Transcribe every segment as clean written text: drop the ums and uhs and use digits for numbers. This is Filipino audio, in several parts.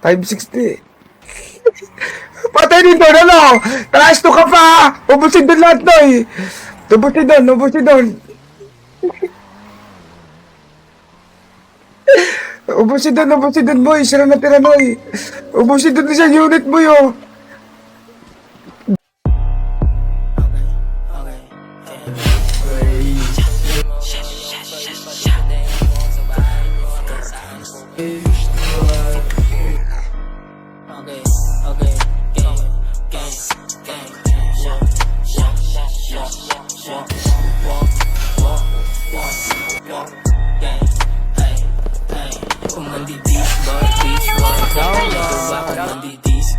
560. Patay din doon, ano? Taas to ka pa! Ubusin doon lahat, Noy! Ubusin doon, ubusin doon! Ubusin doon, boy! Sira na tira, Noy! Ubusin doon sa unit, boy, oh!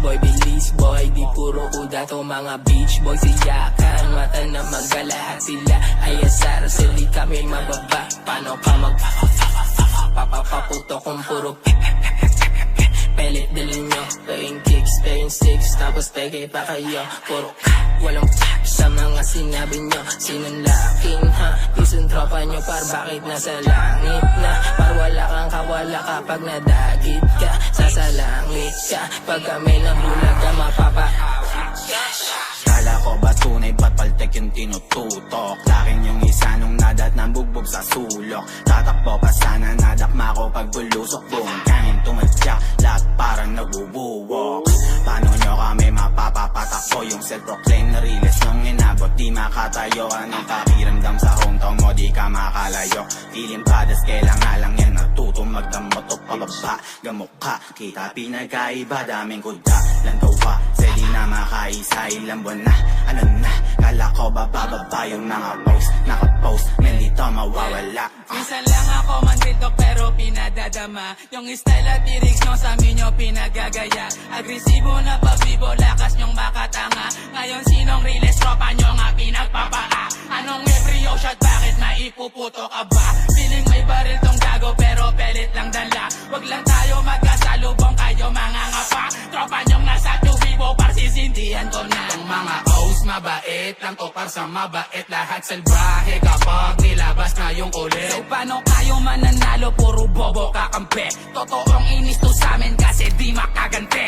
Boy, bilis boy, di puro uda to mga beach boy. Siyakan, mata na magalahat sila ay asar, sili kami mababa. Paano ka papapaputo kung puro pelit dalhin nyo, paying kicks, paying six, tapos peke pa kayo. Puro walang sa mga sinabi nyo. Sinong laking ha, isang tropa nyo par bakit nasa langit na. Par wala kang kawala kapag nadagit ka, sasalangit ka pag kami nabulaga mapapahawik ka. Kala ko ba tunay ba't paltek yung tinututok? Laking yung isa nung nadat ng bugbog sa sulok. Tatakbo pa sana nadakma ko pag bulusok. Buong kanin tumadyak, lahat parang nagwuwok. Paano nyo kami mapapapatakbo? Yung self-proclaim na realist nung inabot di makatayo. Anong pakiramdam sa hometown mo di ka makalayo? Tilim padas kailangan lang yan natutong magdamot o pababa. Gamok ka, kita pinagkaiba, daming kuda lantawa, di na makaisa ilang buwan na. Ano na, kala ko bababa yung mga post. Nakapost, men dito mawawala. Minsan lang ako mandito pero pinadadama. Yung style at lyrics nyo sa amin nyo pinagagaya. Agresibo na pabibo, lakas nyong makatanga. Ngayon sinong realest tropa nyo nga pinagpapaa? Anong every shot, bakit maipuputo ka ba? Feeling may baril tong gago pero pelit lang dala. Wag lang tayo magkasalubong, kayo mga ngapa. Tropa nyong nasa tubibo, parsisindihan ko na. Itong mga O's mabait lang to par sa mabait. Lahat salbahe kapag nilabas na yung ulit. So paano kayo mananalo, puro bobo kakampi? Totoong inis to sa amin kasi di makagante.